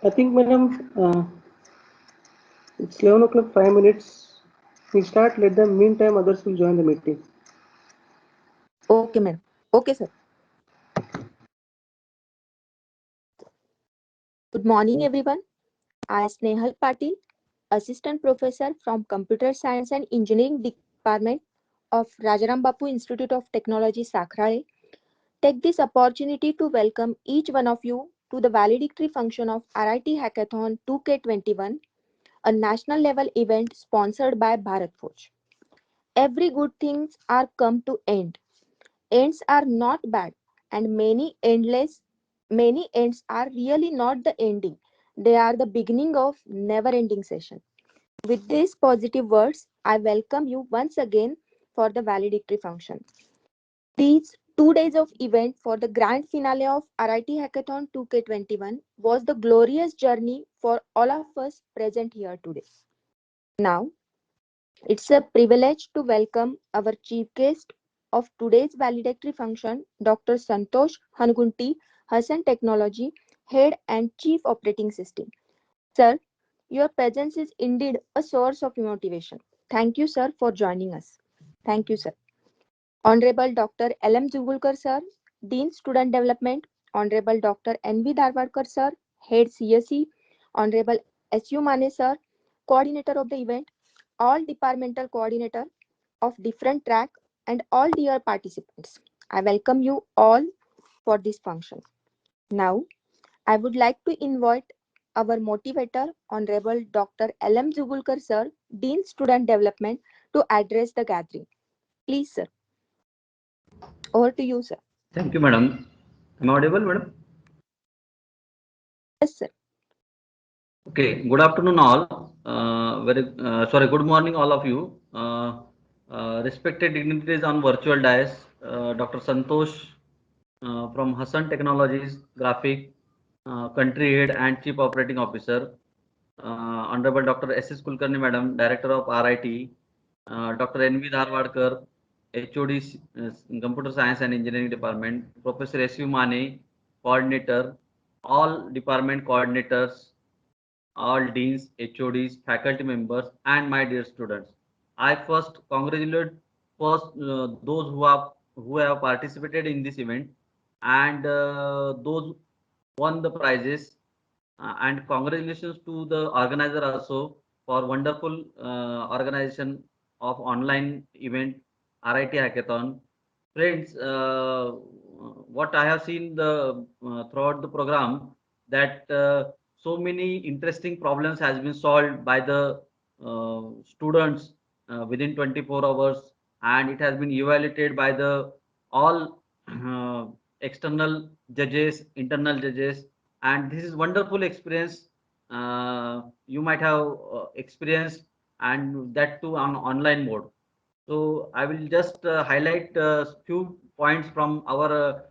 I think, madam, it's 11 o'clock, 5 minutes. We start, let them, meantime, others will join the meeting. Okay, madam. Okay, sir. Good morning, everyone. I, Snehal Patil, Assistant Professor from Computer Science and Engineering Department of Rajaram Bapu Institute of Technology, Sakrale, take this opportunity to welcome each one of you to the valedictory function of RIT Hackathon 2K21, a national level event sponsored by Bharat Forge. Every good things are come to end. Ends are not bad, and many ends are really not the ending. They are the beginning of never ending session. With these positive words, I welcome you once again for the valedictory function. These 2 days of event for the grand finale of RIT Hackathon 2K21 was the glorious journey for all of us present here today. Now, it's a privilege to welcome our chief guest of today's valedictory function, Dr. Santosh Hanugunti, Hassan Technology, Head and Chief Operating System. Sir, your presence is indeed a source of motivation. Thank you, sir, for joining us. Thank you, sir. Honorable Dr. L.M. Zugulkar, sir, Dean Student Development, Honorable Dr. N.V. Darwadkar, sir, Head CSE, Honorable S.U. Mane, sir, Coordinator of the event, all departmental coordinator of different track, and all dear participants. I welcome you all for this function. Now, I would like to invite our motivator, Honorable Dr. L.M. Zugulkar, sir, Dean Student Development, to address the gathering. Please, sir. Over to you, sir. Thank you, madam. Am I audible, madam? Yes, sir. Okay. Good afternoon, all. Good morning, all of you. Respected dignitaries on virtual dais, Dr. Santosh from Hassan Technologies, Graphic, Country Head and Chief Operating Officer, Honorable Dr. S.S. Kulkarni, Madam, Director of RIT, Dr. N.V. Dharwadkar, HOD, Computer Science and Engineering Department, Professor S.U. Mane, Coordinator, all department coordinators, all deans, HODs, faculty members, and my dear students. I first congratulate those who have participated in this event and those won the prizes. And congratulations to the organizer also for wonderful organization of online event RIT Hackathon. Friends, what I have seen throughout the program that so many interesting problems has been solved by the students within 24 hours, and it has been evaluated by the all external judges, internal judges, and this is wonderful experience you might have experienced, and that too on online mode. So I will just highlight a few points from our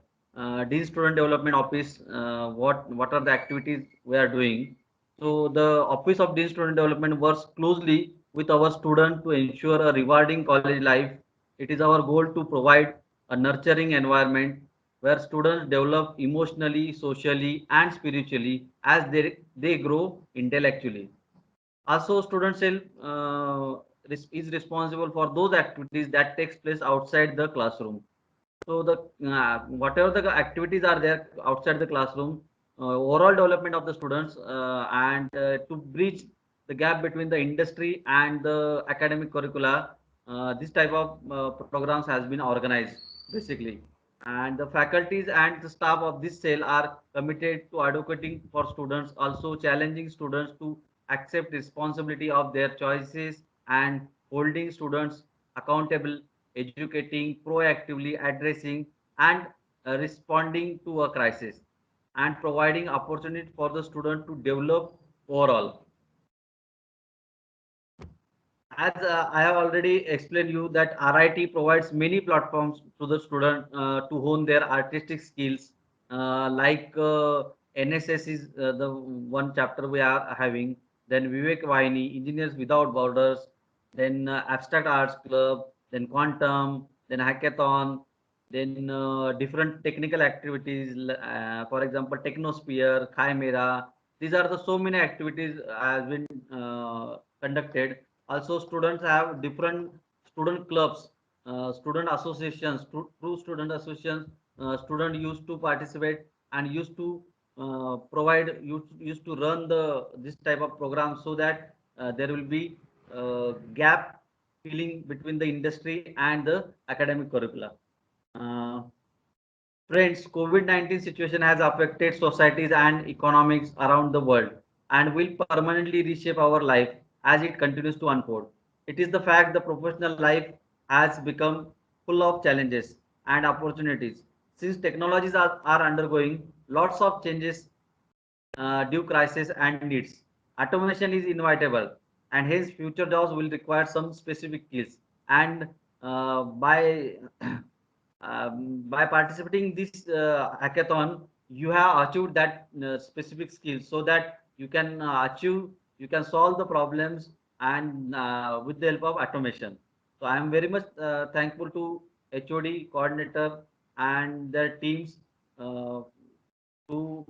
Dean Student Development Office. What are the activities we are doing? So the Office of Dean Student Development works closely with our student to ensure a rewarding college life. It is our goal to provide a nurturing environment where students develop emotionally, socially, and spiritually as they grow intellectually. Also, student self is responsible for those activities that takes place outside the classroom. So the whatever the activities are there outside the classroom, overall development of the students and to bridge the gap between the industry and the academic curricula, this type of programs has been organized basically. And the faculties and the staff of this cell are committed to advocating for students, also challenging students to accept responsibility of their choices and holding students accountable, educating, proactively addressing and responding to a crisis, and providing opportunity for the student to develop overall. As I have already explained you that RIT provides many platforms to the student to hone their artistic skills. Like NSS is the one chapter we are having. Then Vivek Vaini, Engineers Without Borders. Then Abstract Arts Club. Then Quantum. Then Hackathon. Then different technical activities. For example, Technosphere, Chimera. These are the so many activities has been conducted. Also, students have different student clubs, student associations, true student associations. Student used to participate and used to used to run the this type of program so that there will be gap filling between the industry and the academic curricula. Uh, Friends, COVID-19 situation has affected societies and economics around the world and will permanently reshape our life as it continues to unfold. It is the fact the professional life has become full of challenges and opportunities. Since technologies are undergoing lots of changes due crisis and needs. Automation is inevitable, and hence future jobs will require some specific skills. And by by participating this hackathon, you have achieved that specific skill, so that you can you can solve the problems and with the help of automation. So I am very much thankful to HOD coordinator and their teams uh, to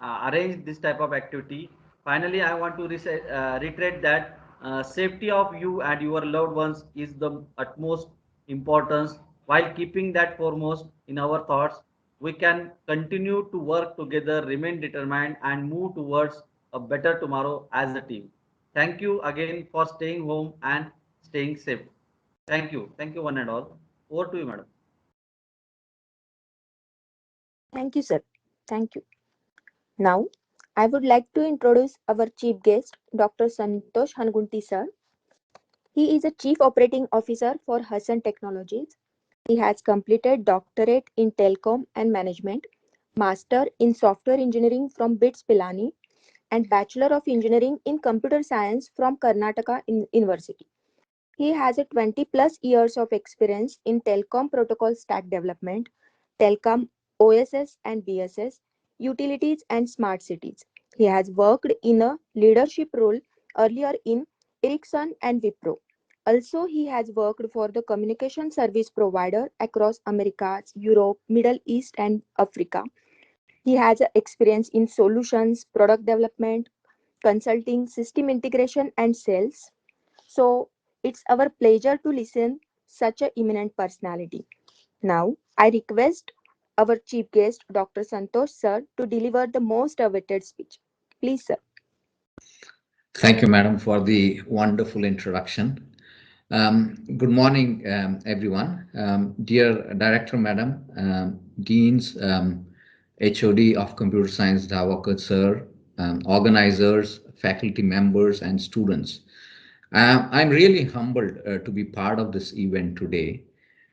arrange this type of activity. Finally, I want to reiterate that safety of you and your loved ones is the utmost importance. While keeping that foremost in our thoughts, we can continue to work together, remain determined, and move towards a better tomorrow as a team. Thank you again for staying home and staying safe. Thank you. Thank you, one and all. Over to you, madam. Thank you, sir. Thank you. Now, I would like to introduce our chief guest, Dr. Santosh Hangunti, sir. He is a Chief Operating Officer for Hassan Technologies. He has completed doctorate in telecom and management, master in software engineering from BITS Pilani, and bachelor of engineering in computer science from Karnataka University. He has a 20 plus years of experience in telecom protocol stack development, telecom OSS and BSS, utilities and smart cities. He has worked in a leadership role earlier in Ericsson and Wipro. Also, he has worked for the communication service provider across Americas, Europe, Middle East, and Africa. He has experience in solutions, product development, consulting, system integration, and sales. So it's our pleasure to listen such a eminent personality. Now I request our chief guest Dr. Santosh sir to deliver the most awaited speech. Please sir. Thank you, madam, for the wonderful introduction. Good morning, everyone. Dear Director, madam, Deans, HOD of Computer Science, Dhavakar sir, organizers, faculty members, and students. I'm really humbled to be part of this event today.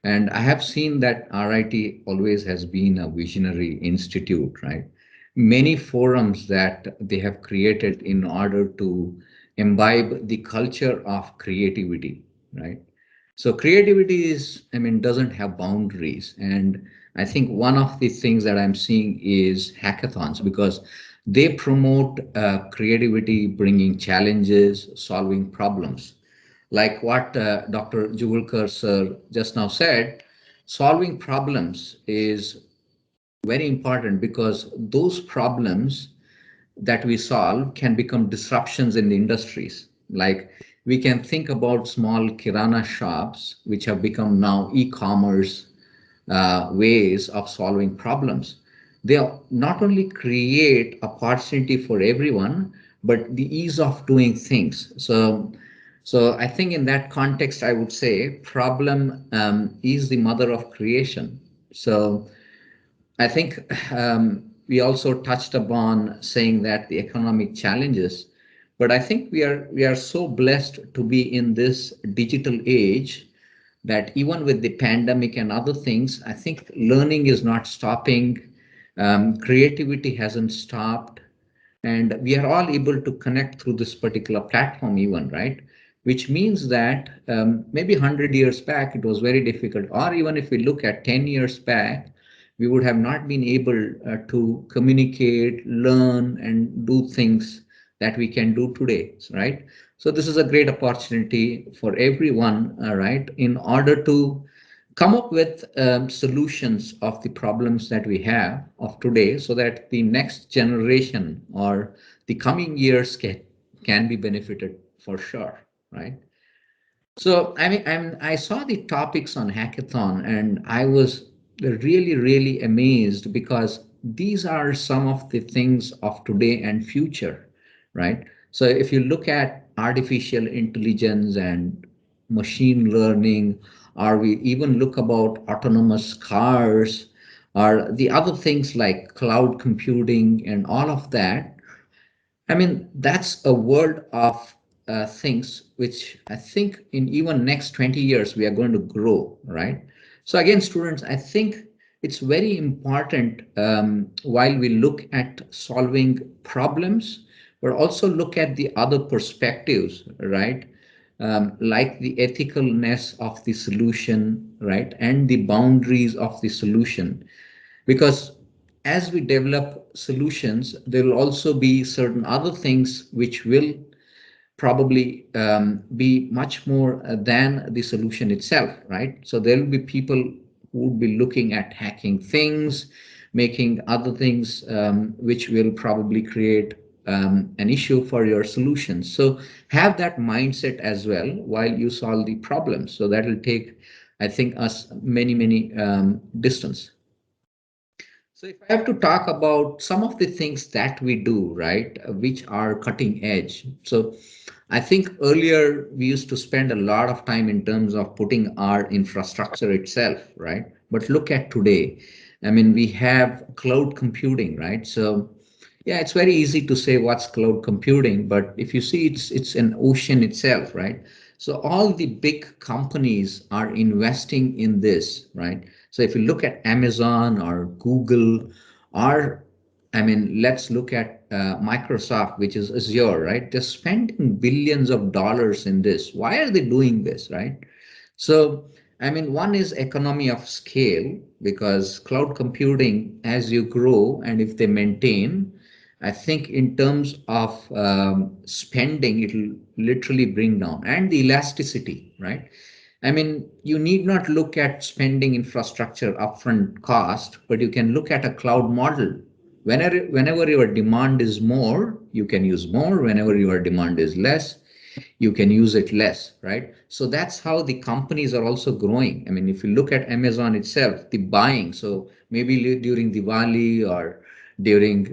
And I have seen that RIT always has been a visionary institute, right? Many forums that they have created in order to imbibe the culture of creativity, right? So creativity is, I mean, doesn't have boundaries. And I think one of the things that I'm seeing is hackathons because they promote creativity, bringing challenges, solving problems. Like what Dr. Jugulkar sir just now said, solving problems is very important because those problems that we solve can become disruptions in the industries. Like we can think about small kirana shops, which have become now e-commerce ways of solving problems. They not only create opportunity for everyone, but the ease of doing things. So I think in that context, I would say problem is the mother of creation. So I think we also touched upon saying that the economic challenges, but I think we are so blessed to be in this digital age that even with the pandemic and other things, I think learning is not stopping, creativity hasn't stopped, and we are all able to connect through this particular platform even, right? Which means that maybe 100 years back it was very difficult, or even if we look at 10 years back, we would have not been able to communicate, learn, and do things that we can do today, right? So this is a great opportunity for everyone, right, in order to come up with solutions of the problems that we have of today so that the next generation or the coming years can be benefited for sure, right? So I saw the topics on hackathon and I was really amazed because these are some of the things of today and future, right? So if you look at artificial intelligence and machine learning, or we even look about autonomous cars, or the other things like cloud computing and all of that, I mean, that's a world of things which I think in even next 20 years we are going to grow, right? So again, students, I think it's very important while we look at solving problems, but also look at the other perspectives, right? Like the ethicalness of the solution, right? And the boundaries of the solution, because as we develop solutions, there will also be certain other things which will probably be much more than the solution itself, right? So there will be people who would be looking at hacking things, making other things which will probably create an issue for your solutions. So have that mindset as well while you solve the problems. So that will take, I think, us many distance. So if I have to talk about some of the things that we do, right, which are cutting edge. So I think earlier we used to spend a lot of time in terms of putting our infrastructure itself, right? But look at today. I mean, we have cloud computing, right? So yeah, it's very easy to say what's cloud computing, but if you see it's an ocean itself, right? So all the big companies are investing in this, right? So if you look at Amazon or Google, or I mean, let's look at Microsoft, which is Azure, right? They're spending billions of dollars in this. Why are they doing this, right? So, I mean, one is economy of scale, because cloud computing, as you grow and if they maintain, I think in terms of spending, it will literally bring down, and the elasticity, right? I mean, you need not look at spending infrastructure upfront cost, but you can look at a cloud model. Whenever your demand is more, you can use more. Whenever your demand is less, you can use it less, right? So that's how the companies are also growing. I mean, if you look at Amazon itself, the buying, so maybe during Diwali or during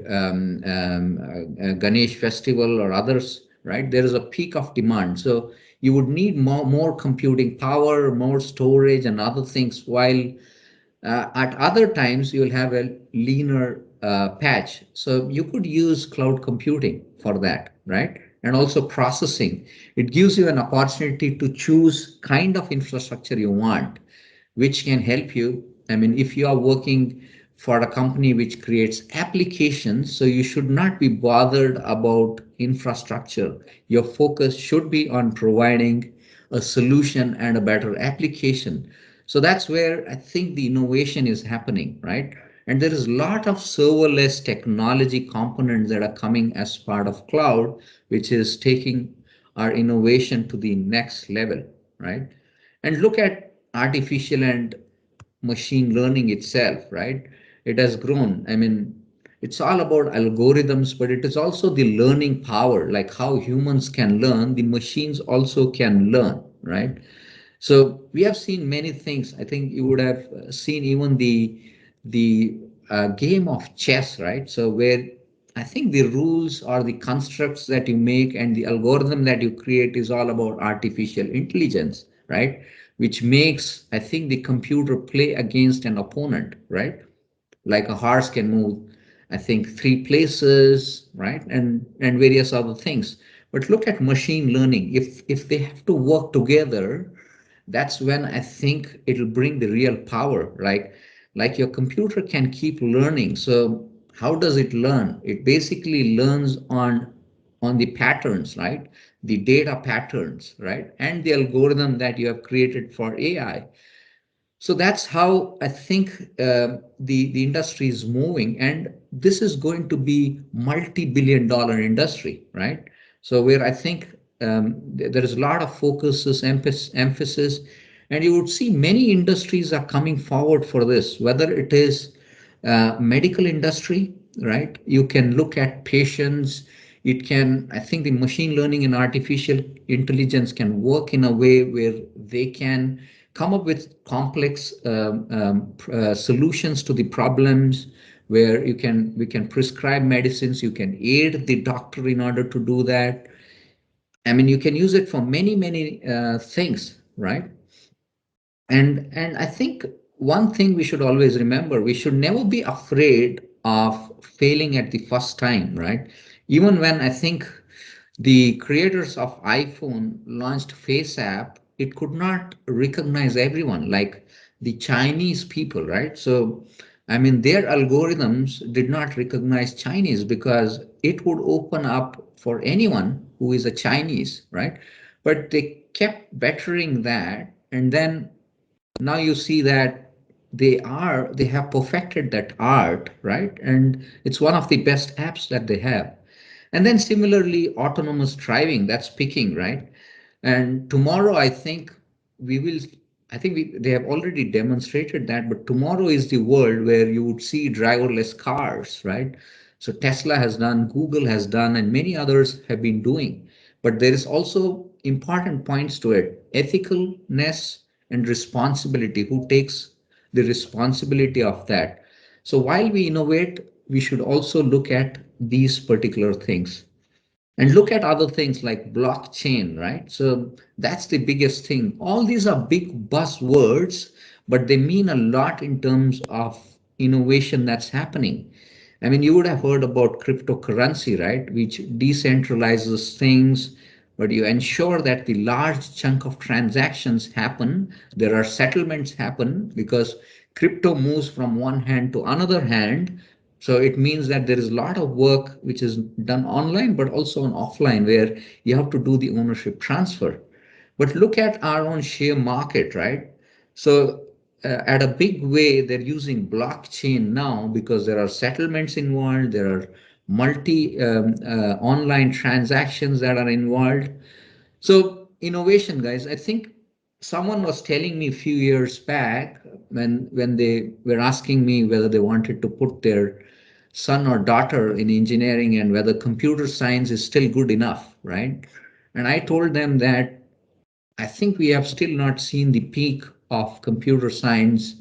Ganesh festival or others, right? There is a peak of demand. So you would need more computing power, more storage and other things, while at other times you will have a leaner patch. So you could use cloud computing for that, right? And also processing. It gives you an opportunity to choose kind of infrastructure you want, which can help you. I mean, if you are working for a company which creates applications, so you should not be bothered about infrastructure. Your focus should be on providing a solution and a better application. So that's where I think the innovation is happening, right? And there is a lot of serverless technology components that are coming as part of cloud, which is taking our innovation to the next level, right? And look at artificial and machine learning itself, right? It has grown. I mean, it's all about algorithms, but it is also the learning power, like how humans can learn, the machines also can learn, right? So we have seen many things. I think you would have seen even the game of chess, right? So where I think the rules or the constructs that you make and the algorithm that you create is all about artificial intelligence, right? Which makes, I think, the computer play against an opponent, right? Like a horse can move, I think, 3 places, right? And various other things. But look at machine learning. If they have to work together, that's when I think it'll bring the real power. Like your computer can keep learning. So how does it learn? It basically learns on the patterns, right? The data patterns, right? And the algorithm that you have created for AI. So that's how I think the industry is moving, and this is going to be multi-billion-dollar industry, right? So where I think there is a lot of emphasis, and you would see many industries are coming forward for this, whether it is medical industry, right? You can look at patients, It can, I think the machine learning and artificial intelligence can work in a way where they can come up with complex solutions to the problems, where we can prescribe medicines, you can aid the doctor in order to do that. I mean, you can use it for many things, right? And I think one thing we should always remember, we should never be afraid of failing at the first time, right? Even when I think the creators of iPhone launched Face app, it could not recognize everyone like the Chinese people, right? So, I mean, their algorithms did not recognize Chinese because it would open up for anyone who is a Chinese, right? But they kept bettering that, and then now you see that they have perfected that art, right? And it's one of the best apps that they have. And then similarly, autonomous driving, that's picking, right? And tomorrow, I think we will, they have already demonstrated that, but tomorrow is the world where you would see driverless cars, right? So Tesla has done, Google has done, and many others have been doing. But there is also important points to it: ethicalness and responsibility. Who takes the responsibility of that? So while we innovate, we should also look at these particular things and look at other things like blockchain, right? So that's the biggest thing. All these are big buzzwords, but they mean a lot in terms of innovation that's happening. I mean, you would have heard about cryptocurrency, right? Which decentralizes things, but you ensure that the large chunk of transactions happen. There are settlements happen because crypto moves from one hand to another hand. So it means that there is a lot of work which is done online, but also on offline, where you have to do the ownership transfer. But look at our own share market, right? So at a big way, they're using blockchain now because there are settlements involved, there are multi online transactions that are involved. So innovation, guys, I think someone was telling me a few years back when they were asking me whether they wanted to put their son or daughter in engineering and whether computer science is still good enough, right? And I told them that I think we have still not seen the peak of computer science,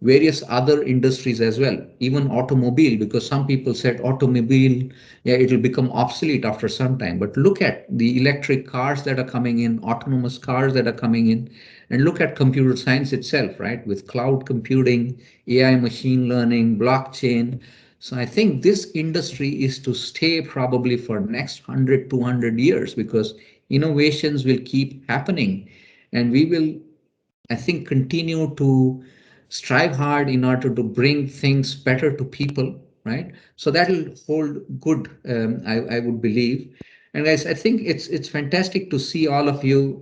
various other industries as well, even automobile, because some people said automobile, yeah, it'll become obsolete after some time. But look at the electric cars that are coming in, autonomous cars that are coming in, and look at computer science itself, right? With cloud computing, AI, machine learning, blockchain. So I think this industry is to stay probably for next 100, 200 years because innovations will keep happening, and we will, I think, continue to strive hard in order to bring things better to people, right? So that will hold good, I would believe. And guys, I think it's fantastic to see all of you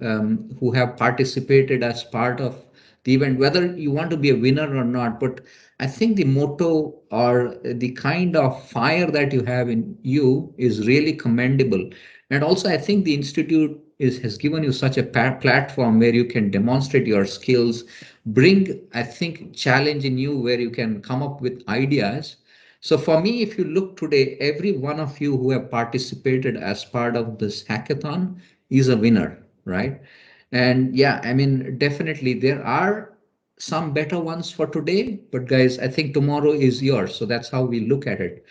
who have participated as part of the event, whether you want to be a winner or not. But I think the motto or the kind of fire that you have in you is really commendable. And also, I think the Institute has given you such a platform where you can demonstrate your skills, bring, I think, challenge in you where you can come up with ideas. So for me, if you look today, every one of you who have participated as part of this hackathon is a winner, right? And yeah, I mean, definitely there are some better ones for today, but guys, I think tomorrow is yours. So that's how we look at it.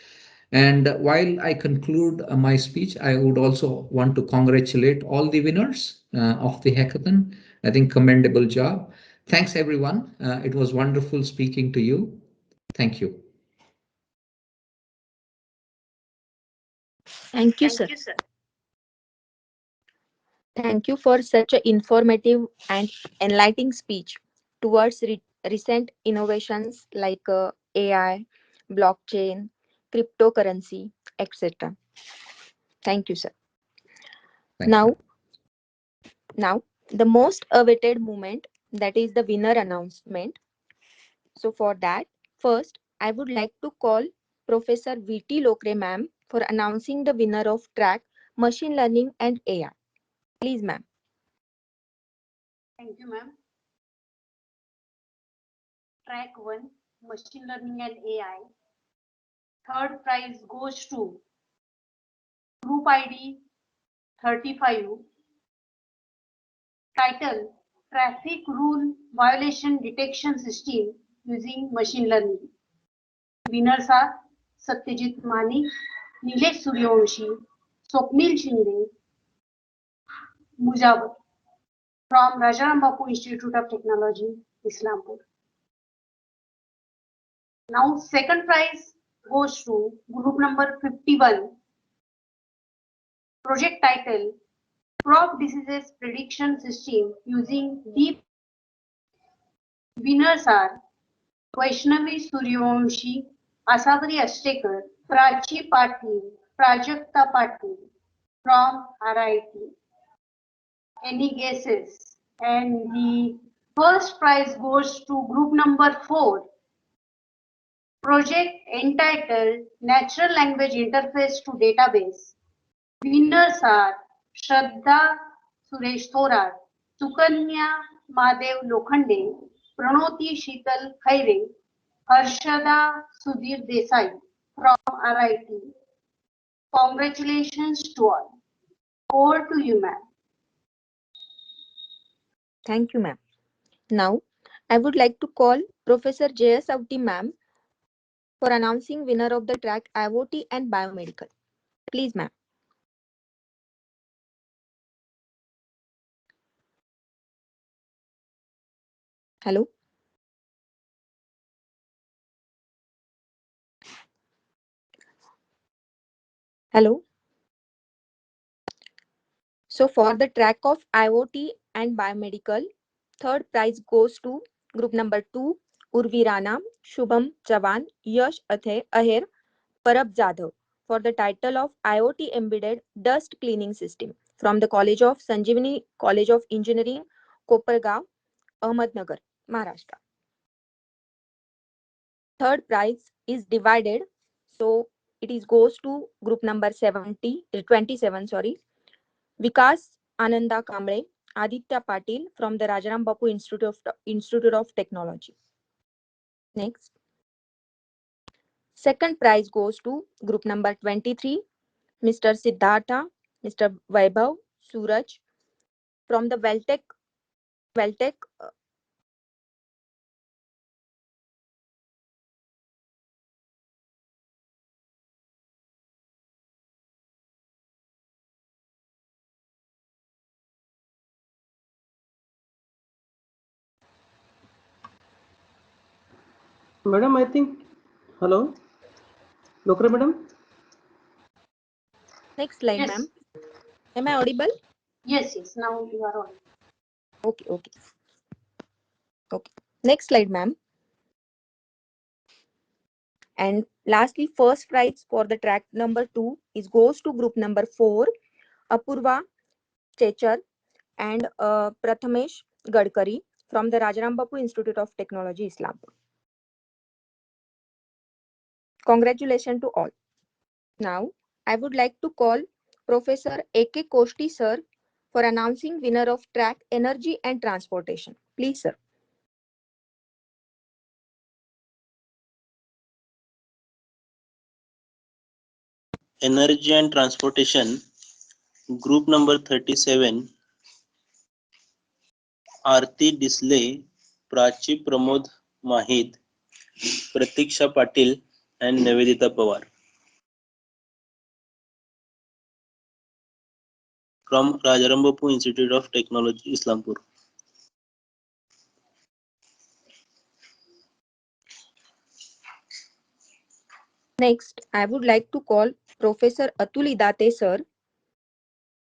And while I conclude my speech, I would also want to congratulate all the winners of the hackathon. I think commendable job. Thanks, everyone. It was wonderful speaking to you. Thank you. Thank you, sir. Thank you for such an informative and enlightening speech towards recent innovations like AI, blockchain, cryptocurrency, etc. Thank you, sir. Thank you. Now, now the most awaited moment, that is the winner announcement. So for that, first I would like to call Professor VT Lokre ma'am for announcing the winner of track Machine Learning and AI. Please, ma'am. Thank you, ma'am. Track 1, Machine Learning and AI. Third prize goes to Group ID 35. Title: Traffic Rule Violation Detection System using Machine Learning. Winners are Satyajit Manik, Nilesh Suryavanshi, Swapnil Shinde, Mujawar from Rajaram Bapu Institute of Technology, Islampur. Now, second prize goes to group number 51. Project title: Crop Diseases Prediction System using Deep. Winners are Vaishnavi Suryavanshi, Asabri Ashtekar, Prachi Patil, Prajakta Patil from RIT. Any guesses? And the first prize goes to group number 4. Project entitled Natural Language Interface to Database. Winners are Shraddha Suresh Thorat, Sukanya Mahadev Lokhande, Pranoti Sheetal Khaire, Harshada Sudhir Desai from RIT. Congratulations to all. Over to you, ma'am. Thank you, ma'am. Now, I would like to call Professor J.S. Avti ma'am for announcing winner of the track IoT and Biomedical. Please, ma'am. Hello. Hello. So for the track of IoT and Biomedical, third prize goes to group number 2, Urvi Rana, Shubham Chavan, Yash Aher, Parab Jadhav for the title of IoT Embedded Dust Cleaning System from the College of Sanjeevani College of Engineering, Kopargaon, Ahmednagar, Maharashtra. Third prize is divided, so it goes to group number 27, Vikas Ananda Kamble, Aditya Patil from the Rajaram Bapu Institute of Technology. Next. Second prize goes to group number 23, Mr. Siddhartha, Mr. Vaibhav Suraj from the Veltec. Madam, I think. Hello? Lokra, madam? Next slide, Yes. ma'am. Am I audible? Yes, now you are on. Okay. Next slide, ma'am. And lastly, first prize for the track number 2 goes to group number 4, Apurva Chechar and Prathamesh Gadkari from the Rajaram Bapu Institute of Technology, Islampur. Congratulations to all. Now, I would like to call Professor A.K. Koshti sir for announcing winner of track Energy and Transportation. Please, sir. Energy and Transportation, group number 37, Aarti Disle, Prachi Pramod Mahit, Pratiksha Patil, and Nivedita Pawar from Rajaram Bapu Institute of Technology, Islampur. Next, I would like to call Professor Atul Idate sir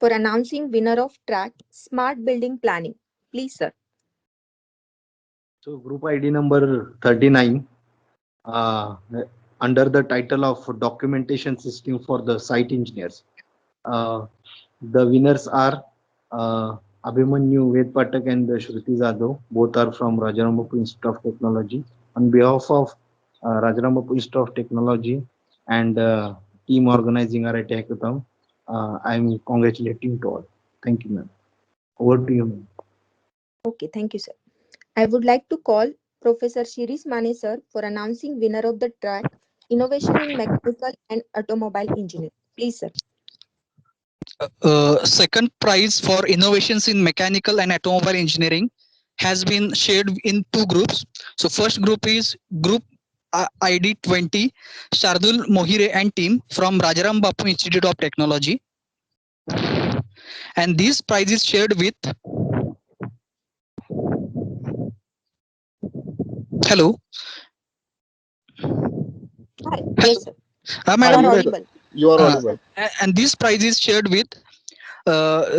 for announcing winner of track Smart Building Planning. Please, sir. So group ID number 39, under the title of Documentation System for the Site Engineers. The winners are Abhimanyu Ved Patak and Shruti Jadhav. Both are from Rajaram Bapu Institute of Technology. On behalf of Rajaram Bapu Institute of Technology and team organizing RIT Hackathon, I am congratulating to all. Thank you, ma'am. Over to you, ma'am. Okay, thank you, sir. I would like to call Professor Shiris Mane sir for announcing winner of the track Innovation in Mechanical and Automobile Engineering. Please, sir. second prize for innovations in mechanical and automobile engineering has been shared in two groups. So first group is group ID 20, Shardul Mohire and team from Rajaram Bapu Institute of Technology. And this prize is shared with, hello. Hi. Hello. Yes, sir. You Madam, are audible. You are audible. and this prize is shared with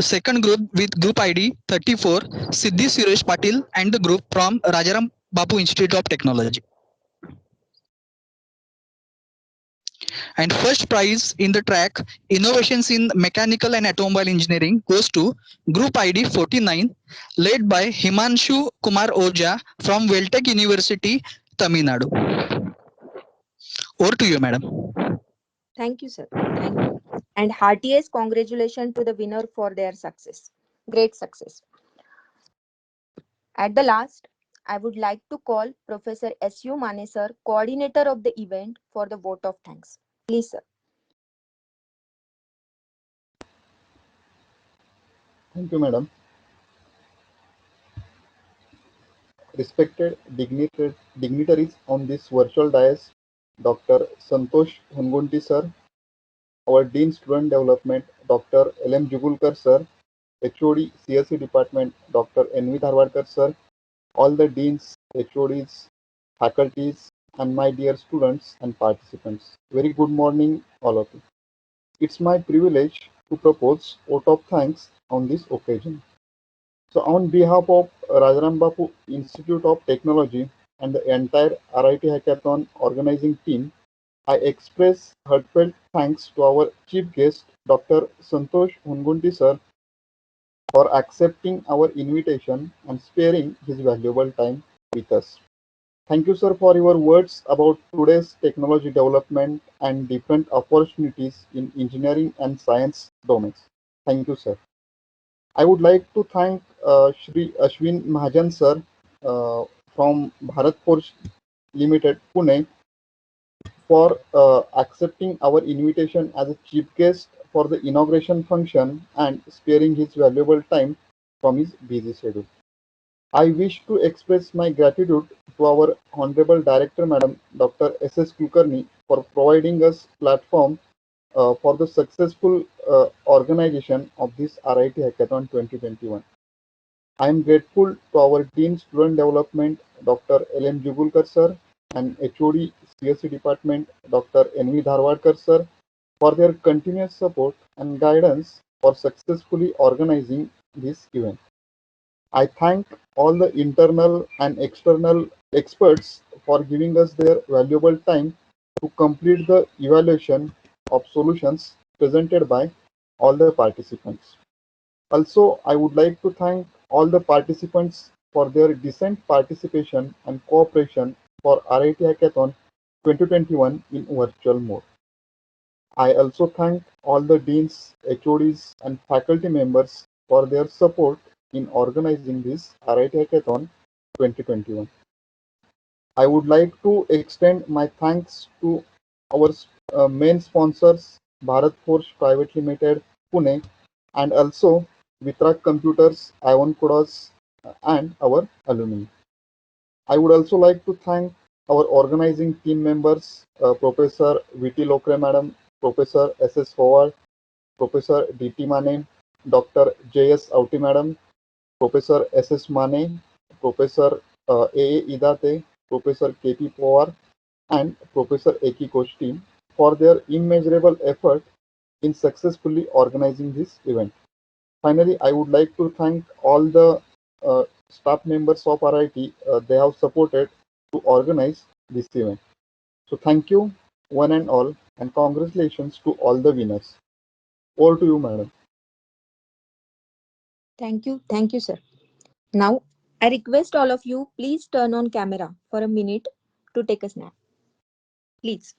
second group with group ID 34, Siddhi Suresh Patil and the group from Rajaram Bapu Institute of Technology. And first prize in the track Innovations in Mechanical and Automobile Engineering goes to Group ID 49, led by Himanshu Kumar Oja from Weltech University, Tamil Nadu. Over to you, madam. Thank you, sir. Thank you. And heartiest congratulations to the winner for their success. Great success. At the last, I would like to call Professor S.U. Mane, sir, coordinator of the event, for the vote of thanks. Please, sir. Thank you, madam. Respected dignitaries on this virtual dais, Dr. Santosh Hungunti sir, our Dean Student Development, Dr. L.M. Jugulkar sir, HOD CSE Department, Dr. N.V. Dharwadkar sir, all the deans, HODs, faculties, and my dear students and participants. Very good morning, all of you. It's my privilege to propose vote of thanks on this occasion. So on behalf of Rajaram Bapu Institute of Technology and the entire RIT Hackathon organizing team, I express heartfelt thanks to our chief guest, Dr. Santosh Hungunti sir, for accepting our invitation and sparing his valuable time with us. Thank you, sir, for your words about today's technology development and different opportunities in engineering and science domains. Thank you, sir. I would like to thank Shri Ashwin Mahajan sir from Bharat Forge Limited, Pune, for accepting our invitation as a chief guest for the inauguration function and sparing his valuable time from his busy schedule. I wish to express my gratitude to our Honorable Director, Madam Dr. S.S. Kulkarni, for providing us platform for the successful organization of this RIT Hackathon 2021. I am grateful to our Dean Student Development, Dr. L.M. Jugulkar sir, and HOD CSE Department, Dr. N.V. Dharwadkar sir, for their continuous support and guidance for successfully organizing this event. I thank all the internal and external experts for giving us their valuable time to complete the evaluation of solutions presented by all the participants. Also, I would like to thank all the participants for their decent participation and cooperation for RIT Hackathon 2021 in virtual mode. I also thank all the deans, HODs, and faculty members for their support in organizing this RIT Hackathon 2021. I would like to extend my thanks to our main sponsors, Bharat Forge Private Limited, Pune, and also Vitrak Computers, Ion Kodas, and our alumni. I would also like to thank our organizing team members, Professor V.T. Lokre Madam, Professor S.S. Howard, Professor D.T. Mane, Dr. J.S. Auti Madam, Professor S.S. Mane, Professor A.A. Idate, Professor K.P. Pawar, and Professor A.K. Koch team for their immeasurable effort in successfully organizing this event. Finally, I would like to thank all the staff members of RIT. They have supported to organize this event. So thank you, one and all, and congratulations to all the winners. Over to you, madam. Thank you. Thank you, sir. Now, I request all of you, please turn on camera for a minute to take a snap. Please.